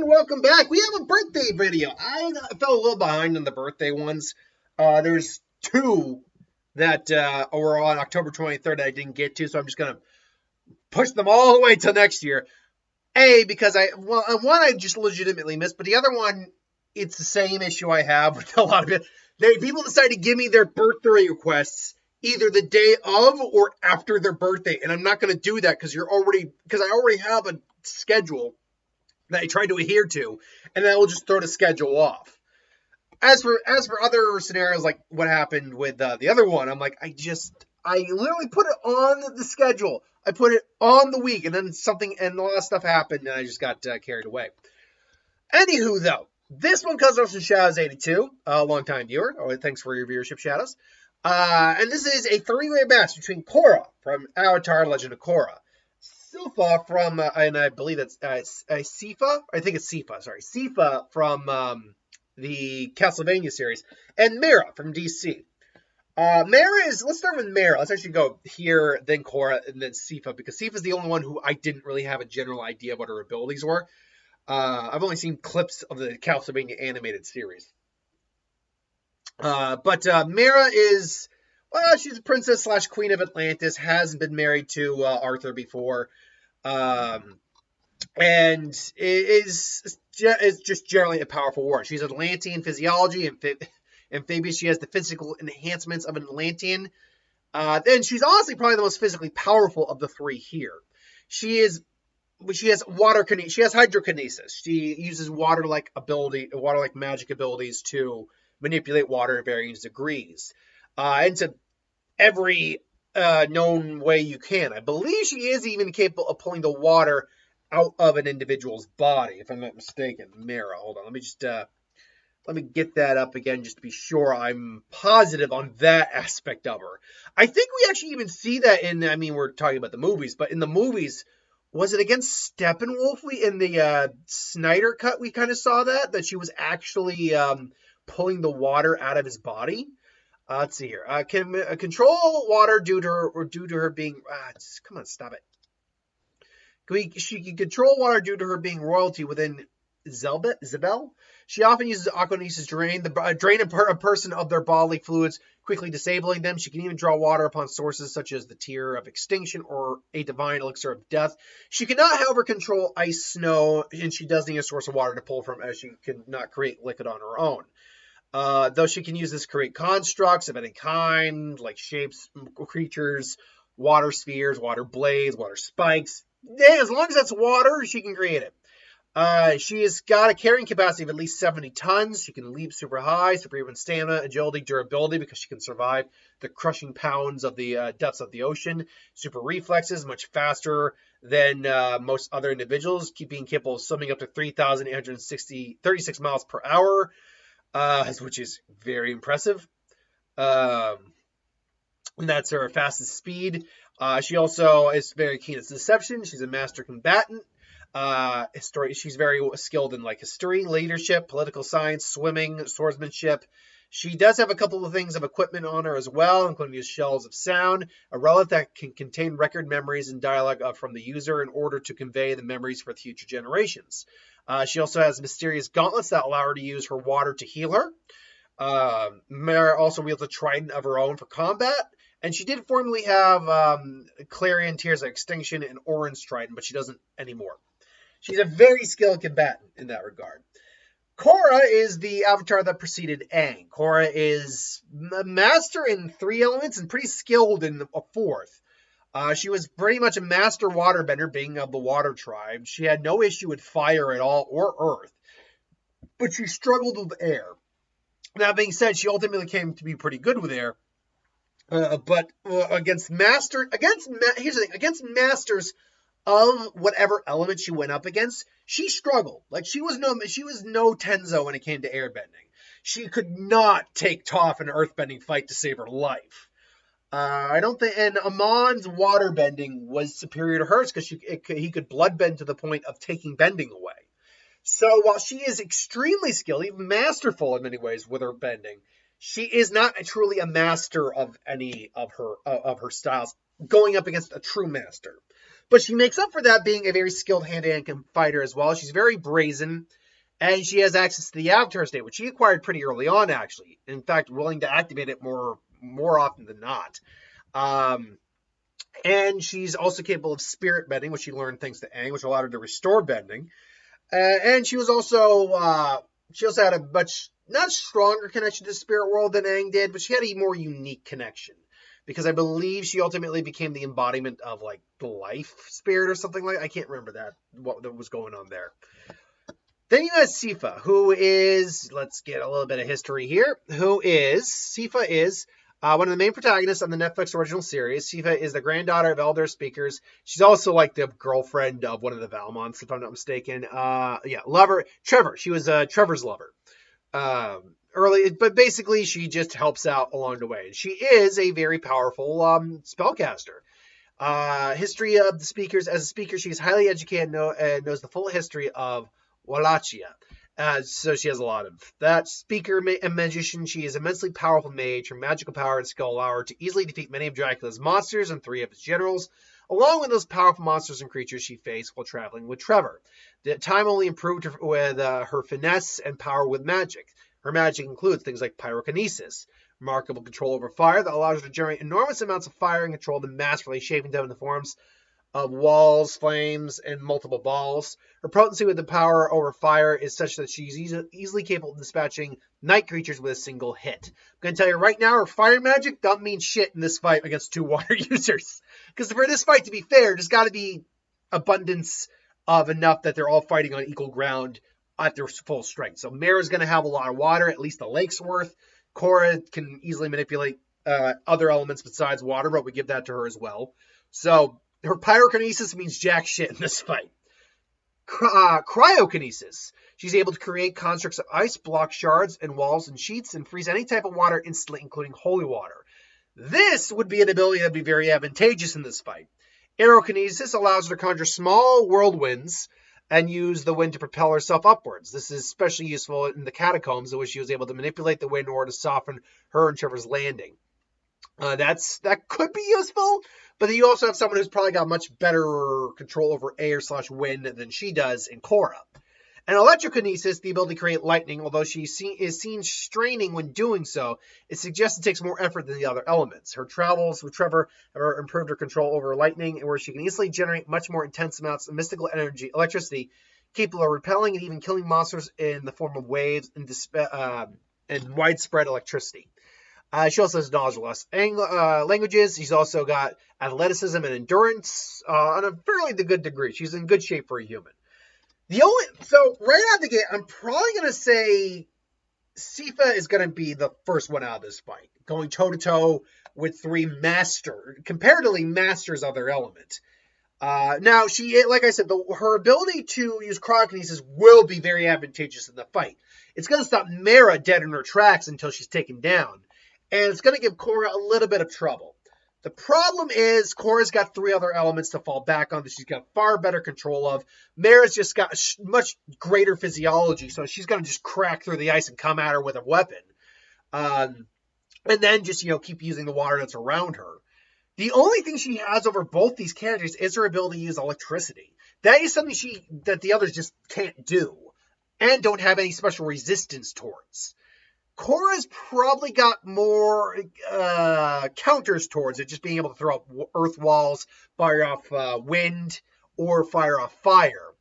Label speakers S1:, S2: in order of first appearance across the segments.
S1: welcome back. We have a birthday video. I fell a little behind on the birthday ones. There's two that were on October 23rd that I didn't get to, so I'm just going to push them all the way till next year. Because one I just legitimately missed, but the other one, it's the same issue I have with a lot of it. People decide to give me their birthday requests either the day of or after their birthday, and I'm not going to do that because I already have a schedule that I try to adhere to, and then I will just throw the schedule off. As for other scenarios like what happened with the other one, I'm like, I literally put it on the schedule. I put it on the week, and then a lot of stuff happened, and I just got carried away. Anywho, though, this one comes from Shadows82, a longtime viewer. Oh, thanks for your viewership, Shadows. And this is a three-way match between Korra from Avatar: Legend of Korra, Sypha from, and I believe it's Sypha. I think it's Sypha. Sorry, Sypha from the Castlevania series, and Mera from DC. Let's start with Mera. Let's actually go here, then Korra, and then Sypha, because Sypha's the only one who I didn't really have a general idea of what her abilities were. I've only seen clips of the Castlevania animated series. But Mera is, she's a princess / queen of Atlantis, has been married to Arthur before, and is just generally a powerful warrior. She's Atlantean physiology, amphibious. She has the physical enhancements of an Atlantean. Then she's honestly probably the most physically powerful of the three here. She has water. She has hydrokinesis. She uses water-like magic abilities to manipulate water in various degrees, into every known way you can. I believe she is even capable of pulling the water out of an individual's body, if I'm not mistaken. Mera, hold on, let me get that up again just to be sure I'm positive on that aspect of her. I think we actually even see that we're talking about the movies, but in the movies, was it against Steppenwolf in the Snyder cut we kind of saw that she was actually pulling the water out of his body? Let's see here. Can control water due to her being... come on, stop it. She can control water due to her being royalty within Zebel. She often uses aquanesis drain a person of their bodily fluids, quickly disabling them. She can even draw water upon sources such as the tear of extinction or a divine elixir of death. She cannot, however, control ice, snow, and she does need a source of water to pull from, as she cannot create liquid on her own. Though she can use this to create constructs of any kind, like shapes, creatures, water spheres, water blades, water spikes. Yeah, as long as that's water, she can create it. She has got a carrying capacity of at least 70 tons. She can leap super high, superhuman stamina, agility, durability, because she can survive the crushing pounds of the depths of the ocean. Super reflexes, much faster than most other individuals, being capable of swimming up to 3,836 miles per hour, which is very impressive. And that's her fastest speed. She also is very keen at deception. She's a master combatant. She's very skilled in history, leadership, political science, swimming, swordsmanship. She does have a couple of things of equipment on her as well, including these shells of sound, a relic that can contain record memories and dialogue from the user in order to convey the memories for future generations. She also has mysterious gauntlets that allow her to use her water to heal her. Mera also wields a trident of her own for combat. And she did formerly have Clarion Tears of Extinction and Orange Trident, but she doesn't anymore. She's a very skilled combatant in that regard. Korra is the avatar that preceded Aang. Korra is a master in 3 elements and pretty skilled in a 4th. She was pretty much a master waterbender, being of the water tribe. She had no issue with fire at all or earth, but she struggled with air. That being said, she ultimately came to be pretty good with air. But against masters of whatever element she went up against, she struggled. She was no Tenzo when it came to airbending. She could not take Toph in an earthbending fight to save her life. I don't think, and Amon's waterbending was superior to hers because he could bloodbend to the point of taking bending away. So while she is extremely skilled, even masterful in many ways with her bending, she is not truly a master of any of her styles, going up against a true master. But she makes up for that being a very skilled hand-to-hand fighter as well. She's very brazen, and she has access to the Avatar State, which she acquired pretty early on, actually. In fact, willing to activate it more often than not. And she's also capable of spirit bending, which she learned thanks to Aang, which allowed her to restore bending. And she also had a much not stronger connection to the spirit world than Aang did, but she had a more unique connection. Because I believe she ultimately became the embodiment of like the life spirit or something like that. I can't remember what was going on there. Then you have Sypha, who is, let's get a little bit of history here, Sypha is one of the main protagonists on the Netflix original series. Sypha is the granddaughter of elder speakers. She's also like the girlfriend of one of the Valmonts, if I'm not mistaken. Lover, Trevor. She was Trevor's lover. But basically she just helps out along the way. She is a very powerful spellcaster. History of the speakers. As a speaker, she is highly educated and knows the full history of Wallachia. So she has a lot of that. Speaker and magician, she is immensely powerful mage. Her magical power and skill allow her to easily defeat many of Dracula's monsters and 3 of his generals, along with those powerful monsters and creatures she faced while traveling with Trevor. The time only improved with her finesse and power with magic. Her magic includes things like pyrokinesis, remarkable control over fire that allows her to generate enormous amounts of fire and control them masterfully, shaping them in the forms of walls, flames, and multiple balls. Her potency with the power over fire is such that she's easily capable of dispatching night creatures with a single hit. I'm going to tell you right now, her fire magic don't mean shit in this fight against 2 water users. Because for this fight to be fair, there's got to be abundance of enough that they're all fighting on equal ground at their full strength. So Mera's going to have a lot of water, at least a lake's worth. Korra can easily manipulate other elements besides water, but we give that to her as well. So her pyrokinesis means jack shit in this fight. Cryokinesis. She's able to create constructs of ice, block shards and walls and sheets, and freeze any type of water instantly, including holy water. This would be an ability that would be very advantageous in this fight. Aerokinesis allows her to conjure small whirlwinds and use the wind to propel herself upwards. This is especially useful in the catacombs, in which she was able to manipulate the wind in order to soften her and Trevor's landing. That could be useful, but then you also have someone who's probably got much better control over air/wind than she does in Korra. And electrokinesis, the ability to create lightning, although she is seen straining when doing so, it suggests it takes more effort than the other elements. Her travels with Trevor have improved her control over lightning, where she can easily generate much more intense amounts of mystical energy, electricity, capable of repelling and even killing monsters in the form of waves and widespread electricity. She also has knowledge of less languages. She's also got athleticism and endurance on a fairly good degree. She's in good shape for a human. So right out the gate, I'm probably going to say Sypha is going to be the first one out of this fight, going toe-to-toe with 3 comparatively masters of their element. Now, like I said, her ability to use cryokinesis will be very advantageous in the fight. It's going to stop Mera dead in her tracks until she's taken down. And it's going to give Korra a little bit of trouble. The problem is Korra's got 3 other elements to fall back on that she's got far better control of. Mera's just got much greater physiology, so she's going to just crack through the ice and come at her with a weapon. And then just, keep using the water that's around her. The only thing she has over both these characters is her ability to use electricity. That is something that the others just can't do and don't have any special resistance towards. Korra's probably got more counters towards it, just being able to throw up earth walls, fire off wind, or fire off fire.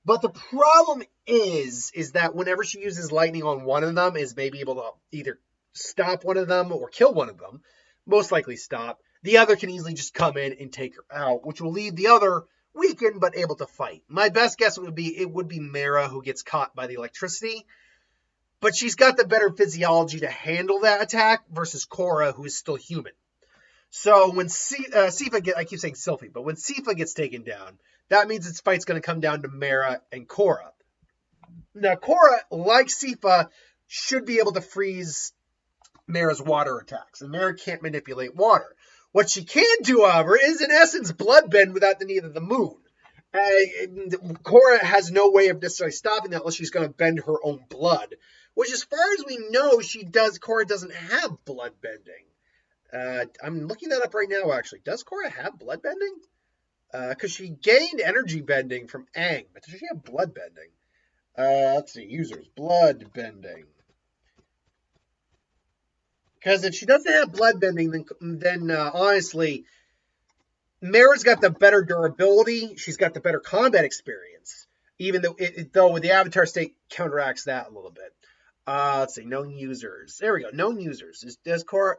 S1: But the problem is that whenever she uses lightning on one of them, is maybe able to either stop one of them or kill one of them. Most likely stop. The other can easily just come in and take her out, which will leave the other weakened but able to fight. My best guess would be Mera, who gets caught by the electricity. But she's got the better physiology to handle that attack versus Korra, who is still human. So when Sypha I keep saying Sylphie, but when Sypha gets taken down, that means its fight's going to come down to Mera and Korra. Now, Korra, like Sypha, should be able to freeze Mera's water attacks, and Mera can't manipulate water. What she can do, however, is in essence bloodbend without the need of the moon. Korra has no way of necessarily stopping that unless she's going to bend her own blood. Which, as far as we know, Korra doesn't have blood bending. I'm looking that up right now, actually. Does Korra have blood bending? Because she gained energy bending from Aang, but does she have blood bending? Let's see, users, blood bending. Because if she doesn't have blood bending, then honestly, Mera's got the better durability. She's got the better combat experience. Even though with the Avatar state counteracts that a little bit. Let's see, known users. There we go. Known users. Does Korra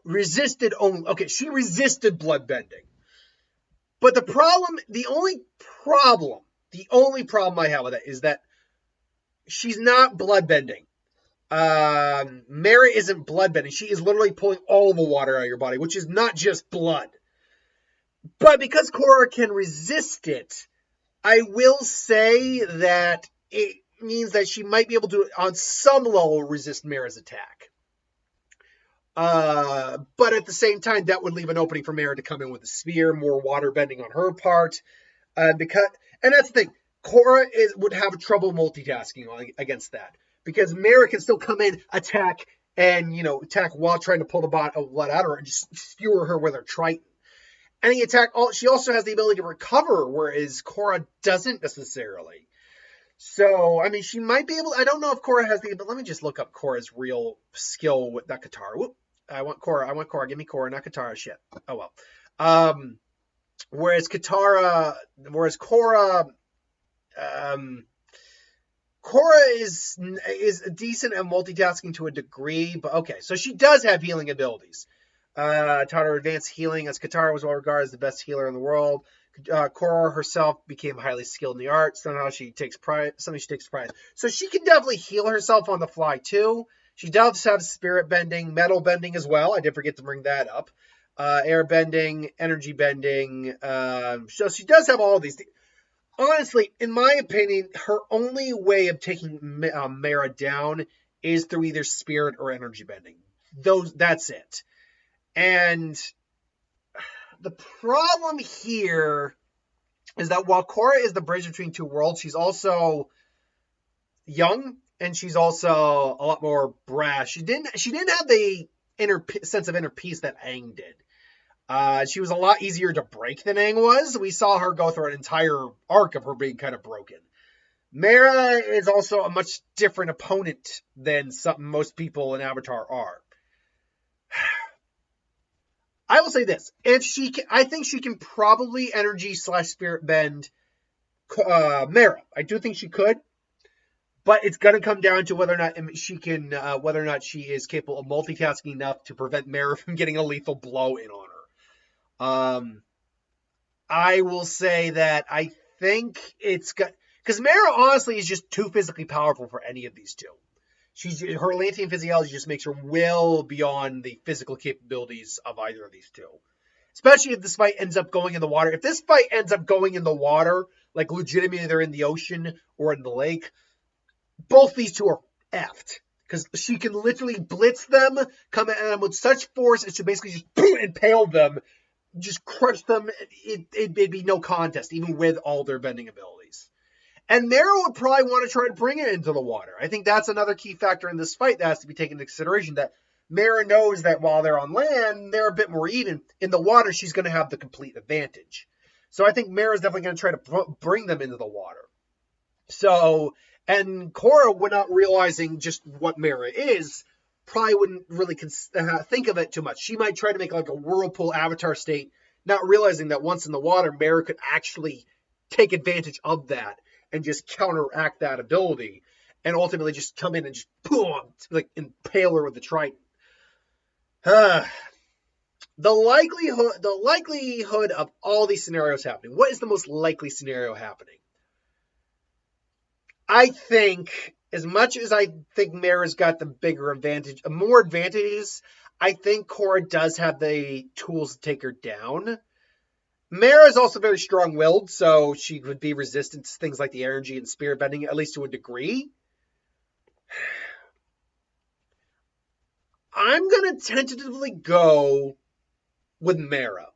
S1: resisted only? Okay, she resisted blood bending. But the only problem I have with it is that she's not blood bending. Mera isn't blood bending. She is literally pulling all the water out of your body, which is not just blood. But because Korra can resist it, I will say that it means that she might be able to, on some level, resist Mera's attack. But at the same time, that would leave an opening for Mera to come in with a spear, more water bending on her part. And that's the thing, Korra would have trouble multitasking against that. Because Mera can still come in, attack, and attack while trying to pull the blood out of her and just skewer her with her Triton. And she also has the ability to recover, whereas Korra doesn't necessarily. So, I mean, she might be able. I don't know if Korra has but let me just look up Korra's real skill with that Katara. Whoop. I want Korra. Give me Korra, not Katara. Shit. Oh well. Whereas Korra, Korra is decent at multitasking to a degree, but okay. So she does have healing abilities. Taught her advanced healing, as Katara was well regarded as the best healer in the world. Korra herself became highly skilled in the art. Somehow she takes pride. So she can definitely heal herself on the fly too. She does have spirit bending, metal bending as well. I did forget to bring that up. Air bending, energy bending. So she does have all of these. Honestly, in my opinion, her only way of taking Mera down is through either spirit or energy bending. That's it. And the problem here is that while Korra is the bridge between two worlds, she's also young and she's also a lot more brash. She didn't have the sense of inner peace that Aang did. She was a lot easier to break than Aang was. We saw her go through an entire arc of her being kind of broken. Mera is also a much different opponent than most people in Avatar are. I will say this: I think she can probably energy/spirit bend Mera. I do think she could, but it's going to come down to whether or not she is capable of multitasking enough to prevent Mera from getting a lethal blow in on her. I will say that I think because Mera honestly is just too physically powerful for any of these two. Her Atlantean physiology just makes her well beyond the physical capabilities of either of these two. Especially if this fight ends up going in the water. If this fight ends up going in the water, like legitimately they're in the ocean or in the lake, both these two are effed. Because she can literally blitz them, come at them with such force as to basically just impale them, just crush them. It'd be no contest, even with all their bending abilities. And Mera would probably want to try to bring it into the water. I think that's another key factor in this fight that has to be taken into consideration, that Mera knows that while they're on land, they're a bit more even. In the water, she's going to have the complete advantage. So I think Mera's definitely going to try to bring them into the water. So, and Korra, without realizing just what Mera is, probably wouldn't really think of it too much. She might try to make like a whirlpool Avatar state, not realizing that once in the water, Mera could actually take advantage of that and just counteract that ability, and ultimately just come in and just boom, like impale her with the Triton. The likelihood of all these scenarios happening. What is the most likely scenario happening? I think, as much as I think Mera's got the more advantages, I think Korra does have the tools to take her down. Mera is also very strong-willed, so she would be resistant to things like the energy and spirit bending, at least to a degree. I'm going to tentatively go with Mera.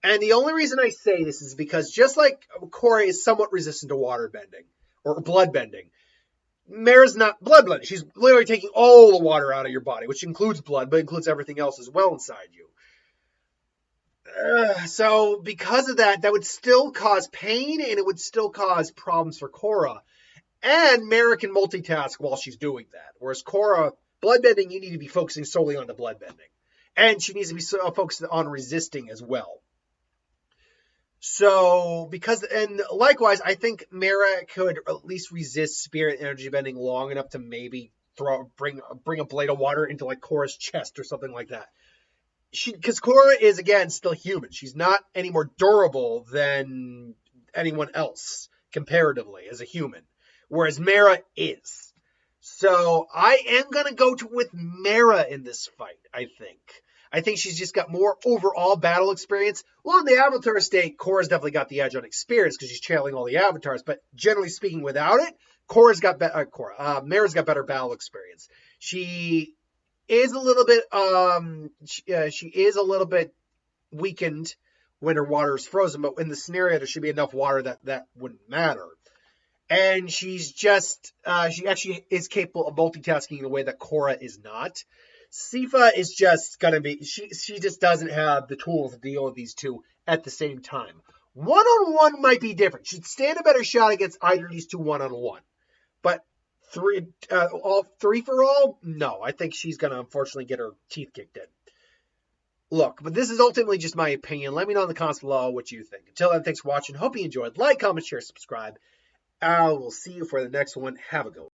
S1: And the only reason I say this is because just like Korra is somewhat resistant to water bending, or blood bending, Mera's not blood bending. She's literally taking all the water out of your body, which includes blood, but includes everything else as well inside you. So because of that, that would still cause pain and it would still cause problems for Korra. And Mera can multitask while she's doing that. Whereas Korra, bloodbending, you need to be focusing solely on the bloodbending. And she needs to be focused on resisting as well. So, and likewise, I think Mera could at least resist spirit energy bending long enough to maybe bring a blade of water into like Korra's chest or something like that. Because Korra is again still human. She's not any more durable than anyone else comparatively as a human, whereas Mera is. So I am gonna go with Mera in this fight. I think she's just got more overall battle experience. Well, in the Avatar state, Korra's definitely got the edge on experience because she's channeling all the avatars. But generally speaking, without it, Mera's got better battle experience. She is a little bit she is a little bit weakened when her water is frozen, but in the scenario there should be enough water that wouldn't matter. And she's just she actually is capable of multitasking in a way that Korra is not. Sypha is just gonna be she just doesn't have the tools to deal with these two at the same time. One on one might be different. She'd stand a better shot against either of these two one on one. But all three for all, no. I think she's gonna unfortunately get her teeth kicked in. Look, but this is ultimately just my opinion. Let me know in the comments below what you think. Until then, thanks for watching. Hope you enjoyed. Like, comment, share, subscribe. I will see you for the next one. Have a good one.